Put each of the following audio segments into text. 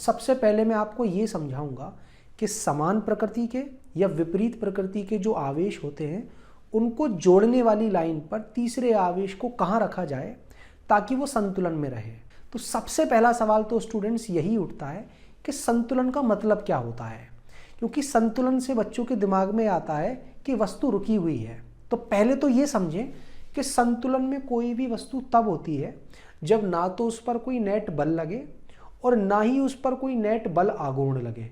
सबसे पहले मैं आपको ये समझाऊंगा कि समान प्रकृति के या विपरीत प्रकृति के जो आवेश होते हैं उनको जोड़ने वाली लाइन पर तीसरे आवेश को कहाँ रखा जाए ताकि वो संतुलन में रहे। तो सबसे पहला सवाल तो स्टूडेंट्स यही उठता है कि संतुलन का मतलब क्या होता है, क्योंकि संतुलन से बच्चों के दिमाग में आता है कि वस्तु रुकी हुई है। तो पहले तो ये समझें कि संतुलन में कोई भी वस्तु तब होती है जब ना तो उस पर कोई नेट बल लगे और ना ही उस पर कोई नेट बल आघूर्ण लगे।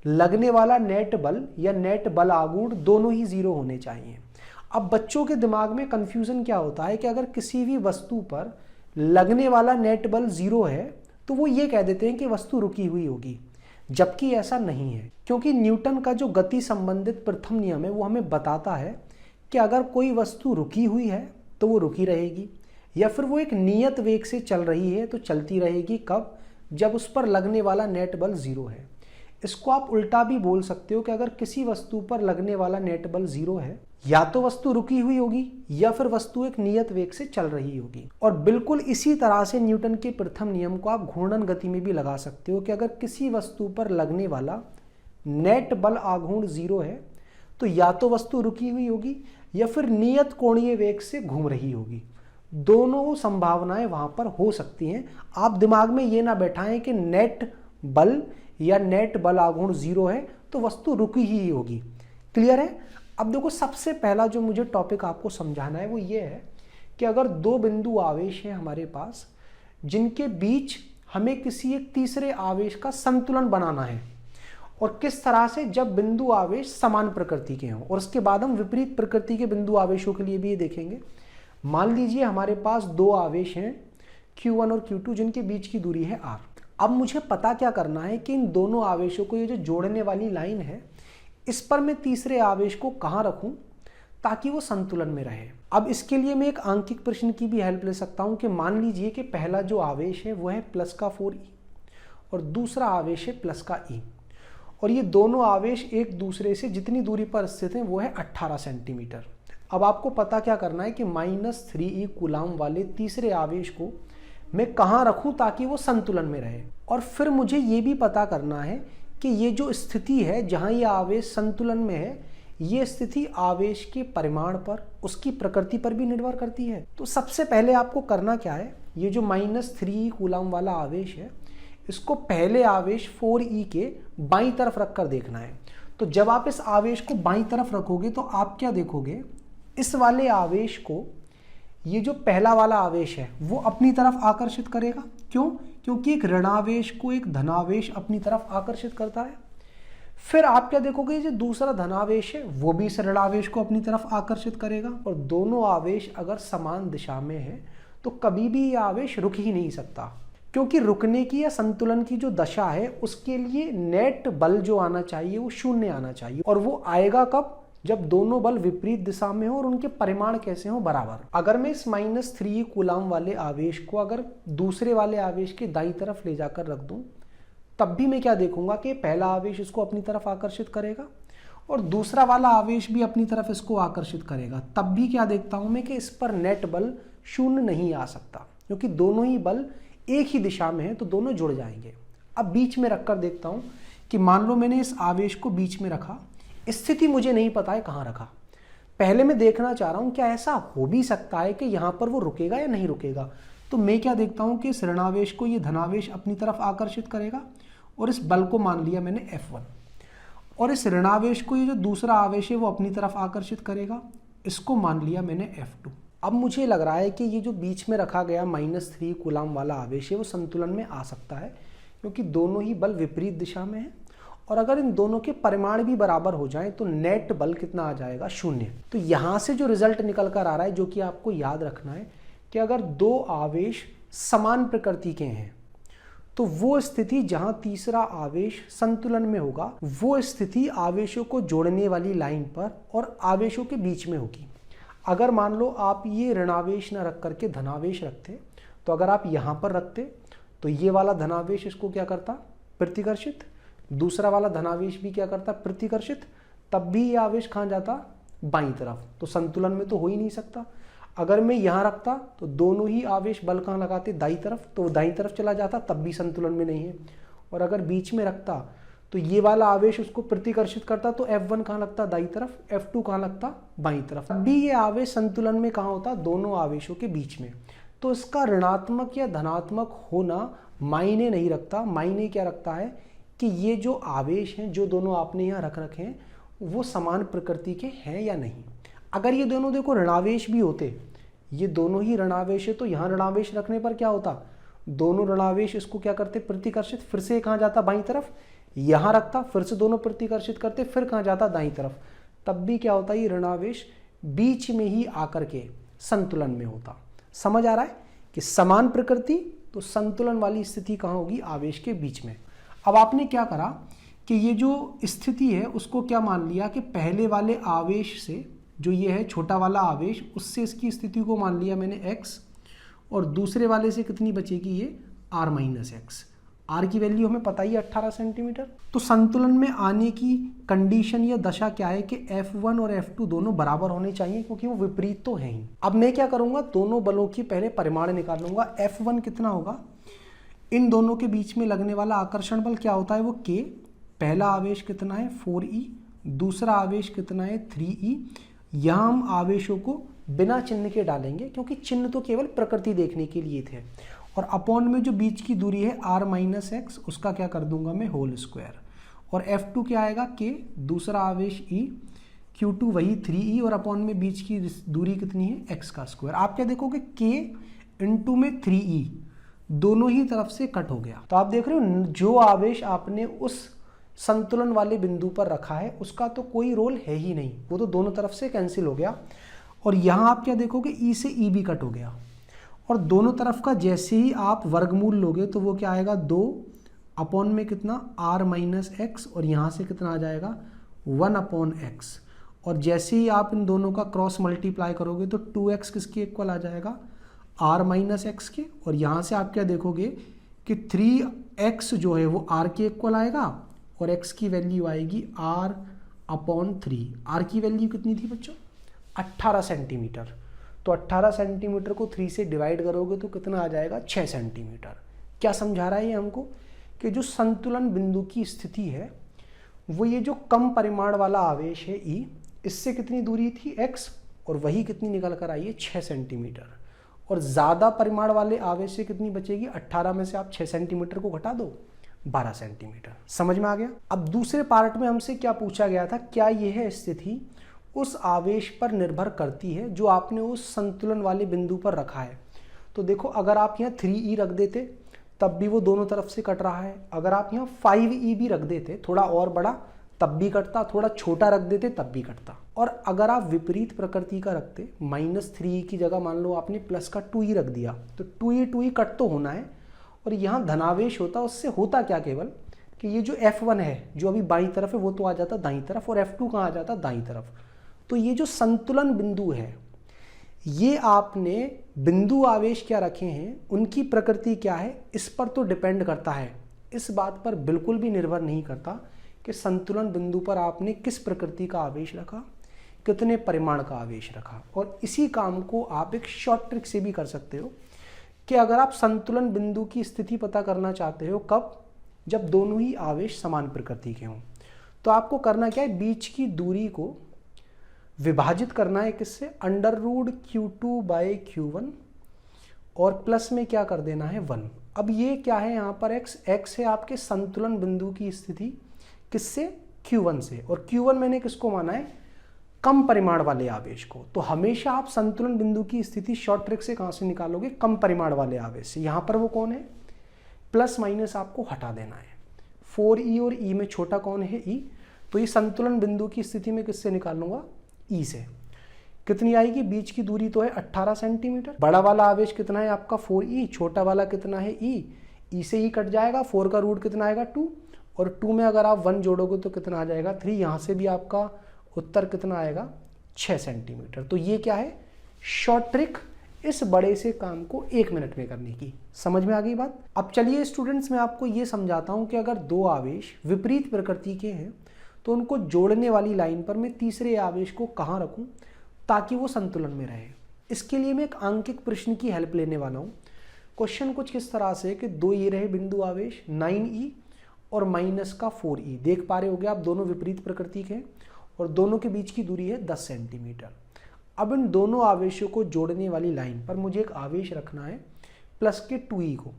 लगने वाला नेट बल या नेट बल आघूर्ण दोनों ही जीरो होने चाहिए। अब बच्चों के दिमाग में कंफ्यूजन क्या होता है कि अगर किसी भी वस्तु पर लगने वाला नेट बल जीरो है तो वो ये कह देते हैं कि वस्तु रुकी हुई होगी, जबकि ऐसा नहीं है, क्योंकि न्यूटन का जो गति संबंधित प्रथम नियम है वो हमें बताता है कि अगर कोई वस्तु रुकी हुई है तो वो रुकी रहेगी, या फिर वो एक नियत वेग से चल रही है तो चलती रहेगी। कब? जब उस पर लगने वाला नेट बल जीरो है। इसको आप उल्टा भी बोल सकते हो कि अगर किसी वस्तु पर लगने वाला नेट बल जीरो है, या तो वस्तु रुकी हुई होगी या फिर वस्तु एक नियत वेग से चल रही होगी। और बिल्कुल इसी तरह से न्यूटन के प्रथम नियम को आप घूर्णन गति में भी लगा सकते हो कि अगर किसी वस्तु पर लगने वाला नेट बल आघूर्ण जीरो है तो या तो वस्तु रुकी हुई होगी या फिर नियत कोणीय वेग से घूम रही होगी। दोनों संभावनाएं वहां पर हो सकती हैं। आप दिमाग में ये ना बैठाएं कि नेट बल या नेट बल आघूर्ण जीरो है तो वस्तु रुकी ही होगी। क्लियर है? अब देखो, सबसे पहला जो मुझे टॉपिक आपको समझाना है वो ये है कि अगर दो बिंदु आवेश हैं हमारे पास जिनके बीच हमें किसी एक तीसरे आवेश का संतुलन बनाना है, और किस तरह से, जब बिंदु आवेश समान प्रकृति के हों। और उसके बाद हम विपरीत प्रकृति के बिंदु आवेशों के लिए भी ये देखेंगे। मान लीजिए हमारे पास दो आवेश हैं Q1 और Q2 जिनके बीच की दूरी है R। अब मुझे पता क्या करना है कि इन दोनों आवेशों को, ये जो जोड़ने वाली लाइन है, इस पर मैं तीसरे आवेश को कहाँ रखूं ताकि वो संतुलन में रहे। अब इसके लिए मैं एक आंकिक प्रश्न की भी हेल्प ले सकता हूं कि मान लीजिए कि पहला जो आवेश है वो है प्लस का 4e और दूसरा आवेश है प्लस का e, और ये दोनों आवेश एक दूसरे से जितनी दूरी पर स्थित हैं वो है 18 सेंटीमीटर। अब आपको पता क्या करना है कि -3e कूलाम वाले तीसरे आवेश को मैं कहाँ रखूं ताकि वो संतुलन में रहे। और फिर मुझे ये भी पता करना है कि ये जो स्थिति है जहाँ ये आवेश संतुलन में है, ये स्थिति आवेश के परिमाण पर, उसकी प्रकृति पर भी निर्भर करती है। तो सबसे पहले आपको करना क्या है, ये जो -3e कूलाम वाला आवेश है इसको पहले आवेश 4e के बाईं तरफ रखकर देखना है। तो जब आप इस आवेश को बाईं तरफ रखोगे तो आप क्या देखोगे, इस वाले आवेश को ये जो पहला वाला आवेश है वो अपनी तरफ आकर्षित करेगा। क्यों? क्योंकि एक ऋणावेश को एक धनावेश अपनी तरफ आकर्षित करता है। फिर आप क्या देखोगे, जो दूसरा धनावेश है वो भी इस ऋणावेश को अपनी तरफ आकर्षित करेगा। और दोनों आवेश अगर समान दिशा में है तो कभी भी ये आवेश रुक ही नहीं सकता, क्योंकि रुकने की या संतुलन की जो दशा है उसके लिए नेट बल जो आना चाहिए वो शून्य आना चाहिए। और वो आएगा कब? जब दोनों बल विपरीत दिशा में हो और उनके परिमाण कैसे हो, बराबर। अगर मैं इस -3e कूलाम वाले आवेश को अगर दूसरे वाले आवेश के दाईं तरफ ले जाकर रख दूं, तब भी मैं क्या देखूंगा कि पहला आवेश इसको अपनी तरफ आकर्षित करेगा और दूसरा वाला आवेश भी अपनी तरफ इसको आकर्षित करेगा। तब भी क्या देखता हूं मैं कि इस पर नेट बल शून्य नहीं आ सकता, क्योंकि दोनों ही बल एक ही दिशा में है तो दोनों जुड़ जाएंगे। अब बीच में रखकर देखता हूं कि मान लो मैंने इस आवेश को बीच में रखा, स्थिति मुझे नहीं पता है कहाँ रखा। पहले मैं देखना चाह रहा हूं क्या ऐसा हो भी सकता है कि यहां पर वो रुकेगा या नहीं रुकेगा। तो मैं क्या देखता हूं कि इस ऋणावेश को ये धनावेश अपनी तरफ आकर्षित करेगा और इस बल को मान लिया मैंने F1, और इस ऋणावेश को ये जो दूसरा आवेश है वो अपनी तरफ आकर्षित करेगा, इसको मान लिया मैंने F2। अब मुझे लग रहा है कि ये जो बीच में रखा गया -3 कूलाम वाला आवेश है वो संतुलन में आ सकता है, क्योंकि दोनों ही बल विपरीत दिशा में है। और अगर इन दोनों के परिमाण भी बराबर हो जाएं तो नेट बल कितना आ जाएगा, शून्य। तो यहां से जो रिजल्ट निकल कर आ रहा है, जो कि आपको याद रखना है कि अगर दो आवेश समान प्रकृति के हैं तो वो स्थिति जहां तीसरा आवेश संतुलन में होगा, वो स्थिति आवेशों को जोड़ने वाली लाइन पर और आवेशों के बीच में होगी। अगर मान लो आप ये ऋणावेश न रख करके धनावेश रखते, तो अगर आप यहां पर रखते तो ये वाला धनावेश इसको क्या करता, प्रतिकर्षित, दूसरा वाला धनावेश भी क्या करता, प्रतिकर्षित, तब भी ये आवेश कहाँ जाता, बाईं तरफ। तो संतुलन में तो हो ही नहीं सकता। अगर मैं यहाँ रखता तो दोनों ही आवेश बल कहाँ लगाते, दाईं तरफ, तो दाईं तरफ चला जाता, तब भी संतुलन में नहीं है। और अगर बीच में रखता तो ये वाला आवेश उसको प्रतिकर्षित करता, तो F1 कहाँ लगता, दाईं तरफ, F2 कहाँ लगता, बाईं तरफ। अब भी ये आवेश संतुलन में कहाँ होता, दोनों आवेशों के बीच में। तो इसका ऋणात्मक या धनात्मक होना मायने नहीं रखता। मायने क्या रखता है कि ये जो आवेश हैं, जो दोनों आपने यहाँ रख रखे हैं, वो समान प्रकृति के हैं या नहीं। अगर ये दोनों देखो ऋणावेश भी होते, ये दोनों ही ऋणावेश है, तो यहाँ ऋणावेश रखने पर क्या होता, दोनों ऋणावेश इसको क्या करते, प्रतिकर्षित, फिर से कहाँ जाता, बाईं तरफ, यहाँ रखता, फिर से दोनों प्रतिकर्षित करते, फिर कहाँ जाता, दाईं तरफ। तब भी क्या होता, ये ऋणावेश बीच में ही आकर के संतुलन में होता। समझ आ रहा है कि समान प्रकृति तो संतुलन वाली स्थिति कहाँ होगी, आवेश के बीच में। अब आपने क्या करा कि ये जो स्थिति है उसको क्या मान लिया कि पहले वाले आवेश से, जो ये है छोटा वाला आवेश, उससे इसकी स्थिति को मान लिया मैंने x, और दूसरे वाले से कितनी बचेगी, ये r माइनस एक्स। r की वैल्यू हमें पता ही है 18 सेंटीमीटर। तो संतुलन में आने की कंडीशन या दशा क्या है कि F1 और F2 दोनों बराबर होने चाहिए, क्योंकि वो विपरीत तो है ही। अब मैं क्या करूंगा, दोनों बलों की पहले परिमाण निकालूंगा। F1 कितना होगा, इन दोनों के बीच में लगने वाला आकर्षण बल क्या होता है, वो K। पहला आवेश कितना है 4e, दूसरा आवेश कितना है 3e। यहाँ हम आवेशों को बिना चिन्ह के डालेंगे, क्योंकि चिन्ह तो केवल प्रकृति देखने के लिए थे। और अपॉन में जो बीच की दूरी है r माइनस एक्स, उसका क्या कर दूंगा मैं होल स्क्वायर। और F2 क्या आएगा K, दूसरा आवेश E, Q2 वही 3e, और अपॉन में बीच की दूरी कितनी है x का स्क्वायर। आप क्या देखोगे K इंटू में 3e दोनों ही तरफ से कट हो गया। तो आप देख रहे हो जो आवेश आपने उस संतुलन वाले बिंदु पर रखा है उसका तो कोई रोल है ही नहीं, वो तो दोनों तरफ से कैंसिल हो गया। और यहाँ आप क्या देखोगे, E से E भी कट हो गया, और दोनों तरफ का जैसे ही आप वर्गमूल लोगे तो वो क्या आएगा, 2 अपॉन में कितना r माइनस एक्स, और यहाँ से कितना आ जाएगा 1 अपॉन एक्स। और जैसे ही आप इन दोनों का क्रॉस मल्टीप्लाई करोगे तो 2x किसके इक्वल आ जाएगा, r माइनस एक्स के। और यहाँ से आप क्या देखोगे कि 3x जो है वो r के इक्वल आएगा, और x की वैल्यू आएगी r अपॉन 3। r की वैल्यू कितनी थी बच्चों, 18 सेंटीमीटर। तो 18 सेंटीमीटर को 3 से डिवाइड करोगे तो कितना आ जाएगा, 6 सेंटीमीटर। क्या समझा रहा है ये हमको कि जो संतुलन बिंदु की स्थिति है वो ये जो कम परिमाण वाला आवेश है E, इससे कितनी दूरी थी x, और वही कितनी निकल कर आई है 6 सेंटीमीटर। और ज़्यादा परिमाण वाले आवेश से कितनी बचेगी, 18 में से आप 6 सेंटीमीटर को घटा दो, 12 सेंटीमीटर। समझ में आ गया। अब दूसरे पार्ट में हमसे क्या पूछा गया था, क्या यह स्थिति उस आवेश पर निर्भर करती है जो आपने उस संतुलन वाले बिंदु पर रखा है। तो देखो अगर आप यहाँ 3e रख देते तब भी वो दोनों तरफ से कट रहा है। अगर आप यहाँ 5e भी रख देते, थोड़ा और बड़ा, तब भी कटता, थोड़ा छोटा रख देते तब भी कटता। और अगर आप विपरीत प्रकृति का रखते, -3e की जगह मान लो आपने प्लस का 2e रख दिया, तो 2e कट तो होना है। और यहाँ धनावेश होता, उससे होता क्या केवल कि ये जो F1 है जो अभी बाईं तरफ है वो तो आ जाता दाईं तरफ, और F2 कहाँ आ जाता, दाईं तरफ। तो ये जो संतुलन बिंदु है, ये आपने बिंदु आवेश क्या रखे हैं, उनकी प्रकृति क्या है, इस पर तो डिपेंड करता है। इस बात पर बिल्कुल भी निर्भर नहीं करता कि संतुलन बिंदु पर आपने किस प्रकृति का आवेश रखा, कितने परिमाण का आवेश रखा। और इसी काम को आप एक शॉर्ट ट्रिक से भी कर सकते हो कि अगर आप संतुलन बिंदु की स्थिति पता करना चाहते हो, कब, जब दोनों ही आवेश समान प्रकृति के हों, तो आपको करना क्या है, बीच की दूरी को विभाजित करना है किससे, √Q2/Q1, और प्लस में क्या कर देना है 1। अब ये क्या है, यहाँ पर x है आपके संतुलन बिंदु की स्थिति किससे, Q1 से। और Q1 मैंने किसको माना है, कम परिमाण वाले आवेश को। तो हमेशा आप संतुलन बिंदु की स्थिति शॉर्ट ट्रिक से कहाँ से निकालोगे, कम परिमाण वाले आवेश से। यहाँ पर वो कौन है, प्लस माइनस आपको हटा देना है। 4e और e में छोटा कौन है, e। तो ये संतुलन बिंदु की स्थिति में किससे निकालूंगा, E से। कितनी आएगी, बीच की दूरी तो है 18 सेंटीमीटर। बड़ा वाला आवेश कितना है आपका 4e, छोटा वाला कितना है E। E से ही कट जाएगा, 4 का रूट कितना आएगा 2, और 2 में अगर आप 1 जोड़ोगे तो कितना आ जाएगा 3। यहाँ से भी आपका उत्तर कितना आएगा 6 सेंटीमीटर। तो ये क्या है, शॉर्ट ट्रिक इस बड़े से काम को 1 मिनट में करने की। समझ में आ गई बात। अब चलिए स्टूडेंट्स, मैं आपको ये समझाता हूँ कि अगर दो आवेश विपरीत प्रकृति के हैं तो उनको जोड़ने वाली लाइन पर मैं तीसरे आवेश को कहाँ रखूं ताकि वो संतुलन में रहे। इसके लिए मैं एक आंकिक प्रश्न की हेल्प लेने वाला हूँ। क्वेश्चन कुछ किस तरह से कि दो ये रहे बिंदु आवेश 9e, और माइनस का 4e। देख पा रहे होगे आप, दोनों विपरीत प्रकृति के हैं और दोनों के बीच की दूरी है 10 सेंटीमीटर। अब इन दोनों आवेशों को जोड़ने वाली लाइन पर मुझे एक आवेश रखना है प्लस के 2e को,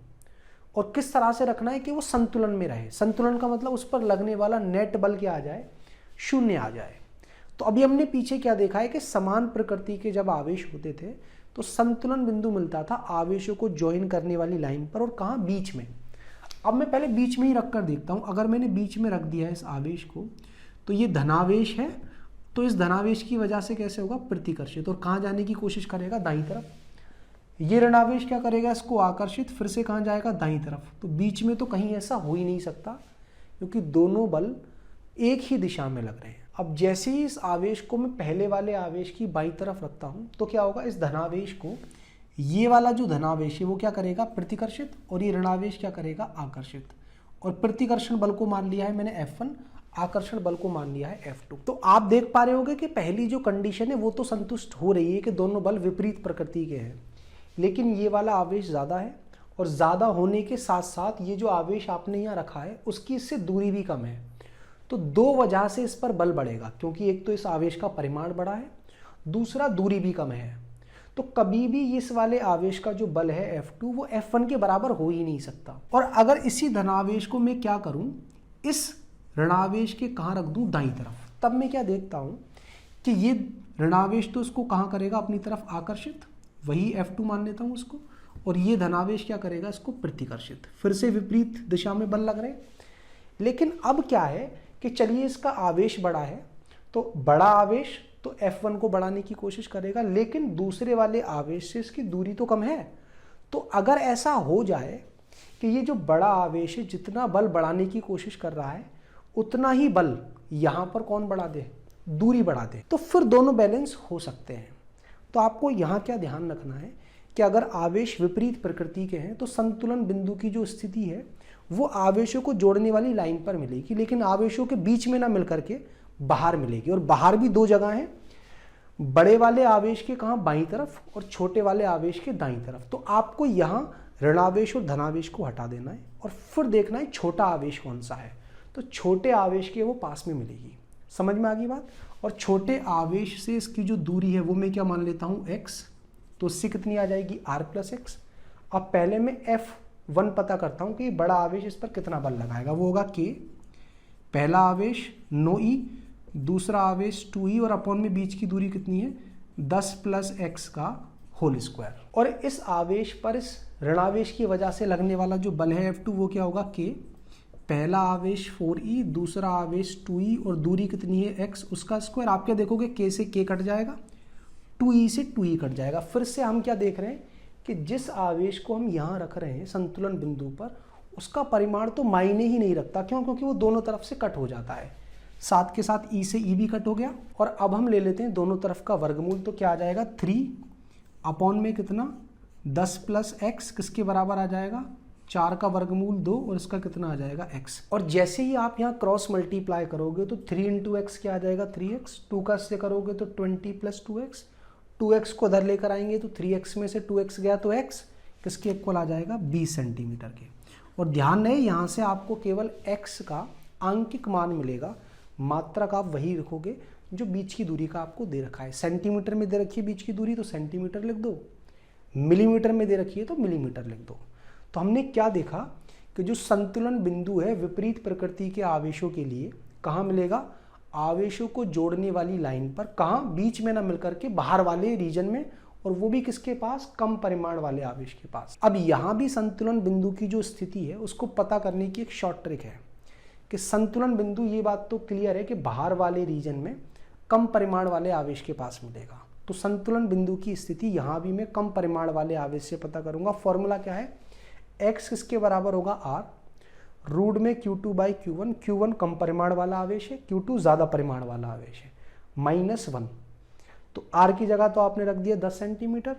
और किस तरह से रखना है कि वो संतुलन में रहे। संतुलन का मतलब उस पर लगने वाला नेट बल क्या आ जाए, 0 आ जाए। तो अभी हमने पीछे क्या देखा है कि समान प्रकृति के जब आवेश होते थे तो संतुलन बिंदु मिलता था आवेशों को ज्वाइन करने वाली लाइन पर, और कहाँ, बीच में। अब मैं पहले बीच में ही रख कर देखता हूँ। अगर मैंने बीच में रख दिया है इस आवेश को, तो ये धनावेश है, तो इस धनावेश की वजह से कैसे होगा, प्रतिकर्षित, और कहाँ जाने की कोशिश करेगा, दाईं तरफ। ये ऋणावेश क्या करेगा, इसको आकर्षित, फिर से कहाँ जाएगा, दाईं तरफ। तो बीच में तो कहीं ऐसा हो ही नहीं सकता क्योंकि दोनों बल एक ही दिशा में लग रहे हैं। अब जैसे ही इस आवेश को मैं पहले वाले आवेश की बाईं तरफ रखता हूं तो क्या होगा, इस धनावेश को, ये वाला जो धनावेश है वो क्या करेगा, प्रतिकर्षित, और ये ऋणावेश क्या करेगा, आकर्षित। और प्रतिकर्षण बल को मान लिया है मैंने F1, आकर्षण बल को मान लिया है F2। तो आप देख पा रहे होंगे कि पहली जो कंडीशन है वो तो संतुष्ट हो रही है कि दोनों बल विपरीत प्रकृति के हैं, लेकिन ये वाला आवेश ज़्यादा है, और ज़्यादा होने के साथ साथ ये जो आवेश आपने यहाँ रखा है उसकी इससे दूरी भी कम है। तो दो वजह से इस पर बल बढ़ेगा, क्योंकि एक तो इस आवेश का परिमाण बड़ा है, दूसरा दूरी भी कम है। तो कभी भी इस वाले आवेश का जो बल है F2 वो F1 के बराबर हो ही नहीं सकता। और अगर इसी धनावेश को मैं क्या करूं, इस ऋणावेश के कहाँ रख दूं, दाईं तरफ, तब मैं क्या देखता हूं कि ये ऋणावेश तो इसको कहाँ करेगा, अपनी तरफ आकर्षित, वही F2 मान लेता हूं उसको, और ये धनावेश क्या करेगा, इसको प्रतिकर्षित। फिर से विपरीत दिशा में बल लग रहे हैं। लेकिन अब क्या है कि चलिए इसका आवेश बड़ा है, तो बड़ा आवेश तो F1 को बढ़ाने की कोशिश करेगा, लेकिन दूसरे वाले आवेश से इसकी दूरी तो कम है। तो अगर ऐसा हो जाए कि ये जो बड़ा आवेश है जितना बल बढ़ाने की कोशिश कर रहा है उतना ही बल यहाँ पर कौन बढ़ा दे, दूरी बढ़ा दे, तो फिर दोनों बैलेंस हो सकते हैं। तो आपको यहाँ क्या ध्यान रखना है कि अगर आवेश विपरीत प्रकृति के हैं तो संतुलन बिंदु की जो स्थिति है वो आवेशों को जोड़ने वाली लाइन पर मिलेगी, लेकिन आवेशों के बीच में ना मिलकर के बाहर मिलेगी। और बाहर भी दो जगह हैं, बड़े वाले आवेश के कहाँ, बाईं तरफ, और छोटे वाले आवेश के दाईं तरफ। तो आपको यहाँ ऋणावेश और धनावेश को हटा देना है और फिर देखना है छोटा आवेश कौन सा है। तो छोटे आवेश के वो पास में मिलेगी। समझ में आ गई बात। और छोटे आवेश से इसकी जो दूरी है वो मैं क्या मान लेता हूँ, x, तो इससे कितनी आ जाएगी, r + x। अब पहले मैं F1 पता करता हूँ कि बड़ा आवेश इस पर कितना बल लगाएगा, वो होगा k, पहला आवेश 9e, दूसरा आवेश 2e, और अपॉन में बीच की दूरी कितनी है, 10 + x का होल स्क्वायर। और इस आवेश पर इस ऋणावेश की वजह से लगने वाला जो बल है F2 वो क्या होगा, k, पहला आवेश 4e, दूसरा आवेश 2e, और दूरी कितनी है, x, उसका स्क्वायर। आप क्या देखोगे, k से k कट जाएगा, 2e से 2e कट जाएगा। फिर से हम क्या देख रहे हैं कि जिस आवेश को हम यहाँ रख रहे हैं संतुलन बिंदु पर, उसका परिमाण तो मायने ही नहीं रखता। क्यों? क्योंकि वो दोनों तरफ से कट हो जाता है। साथ के साथ e से e भी कट हो गया। और अब हम ले लेते हैं दोनों तरफ का वर्गमूल, तो क्या आ जाएगा, 3 अपॉन में कितना, 10 + x, किसके बराबर आ जाएगा, 4 का वर्गमूल 2, और इसका कितना आ जाएगा, x। और जैसे ही आप यहाँ क्रॉस मल्टीप्लाई करोगे तो 3 × x क्या आ जाएगा, 3x, 2 का से करोगे तो 20 + 2x, 2x को इधर लेकर आएंगे तो 3x में से 2x गया तो x किसके इक्वल आ जाएगा, 20 सेंटीमीटर के। और ध्यान रहे यहाँ से आपको केवल x का आंकिक मान मिलेगा, मात्रक आप वही रखोगे जो बीच की दूरी का आपको दे रखा है। सेंटीमीटर में दे रखी है बीच की दूरी तो सेंटीमीटर लिख दो, मिलीमीटर में दे रखी है तो मिलीमीटर लिख दो। तो हमने क्या देखा कि जो संतुलन बिंदु है विपरीत प्रकृति के आवेशों के लिए कहाँ मिलेगा, आवेशों को जोड़ने वाली लाइन पर, कहाँ, बीच में ना मिलकर के बाहर वाले रीजन में, और वो भी किसके पास, कम परिमाण वाले आवेश के पास। अब यहाँ भी संतुलन बिंदु की जो स्थिति है उसको पता करने की एक शॉर्ट ट्रिक है कि संतुलन बिंदु, ये बात तो क्लियर है कि बाहर वाले रीजन में कम परिमाण वाले आवेश के पास मिलेगा। तो संतुलन बिंदु की स्थिति यहाँ भी मैं कम परिमाण वाले आवेश से पता करूंगा। फॉर्मूला क्या है, x किसके बराबर होगा, r, रूट में Q2/Q1, Q1 कम परिमाण वाला आवेश है, Q2 ज्यादा परिमाण वाला आवेश है, -1। तो r की जगह तो आपने रख दिया 10 centimetre,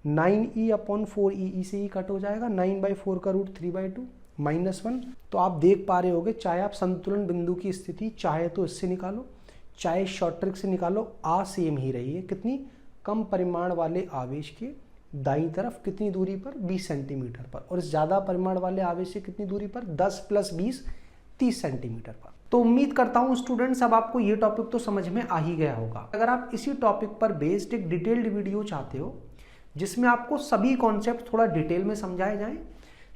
9e upon 4e, e से ही कट हो जाएगा, 9/4 का रूट 3/2, -1। तो आप देख पा रहे होगे, चाहे आप संतुलन बिंदु की स्थिति चाहे तो इससे निकालो, चाहे शॉर्ट ट्रिक से निकालो, सेम ही रही है। कितनी, कम परिमाण वाले आवेश के दाईं तरफ कितनी दूरी पर, 20 सेंटीमीटर पर, और इस ज्यादा परिमाण वाले आवेश से कितनी दूरी पर, 10 + 20, 30 सेंटीमीटर पर। तो उम्मीद करता हूँ स्टूडेंट्स अब आपको ये टॉपिक तो समझ में आ ही गया होगा। अगर आप इसी टॉपिक पर बेस्ड एक डिटेल्ड वीडियो चाहते हो जिसमें आपको सभी कॉन्सेप्ट थोड़ा डिटेल में समझाए जाएं,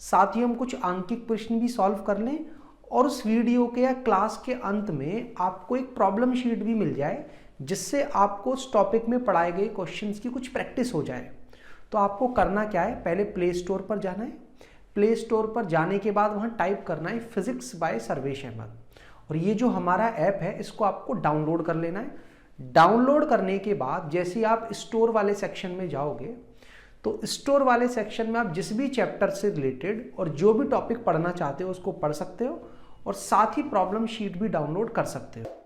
साथ ही हम कुछ आंकिक प्रश्न भी सॉल्व कर लें और उस वीडियो के या क्लास के अंत में आपको एक प्रॉब्लम शीट भी मिल जाए जिससे आपको उस टॉपिक में पढ़ाए गए क्वेश्चंस की कुछ प्रैक्टिस हो जाए, तो आपको करना क्या है, पहले प्ले स्टोर पर जाना है। प्ले स्टोर पर जाने के बाद वहाँ टाइप करना है फिजिक्स बाय सर्वेश अहमद, और ये जो हमारा ऐप है इसको आपको डाउनलोड कर लेना है। डाउनलोड करने के बाद जैसे ही आप स्टोर वाले सेक्शन में जाओगे तो स्टोर वाले सेक्शन में आप जिस भी चैप्टर से रिलेटेड और जो भी टॉपिक पढ़ना चाहते हो उसको पढ़ सकते हो और साथ ही प्रॉब्लम शीट भी डाउनलोड कर सकते हो।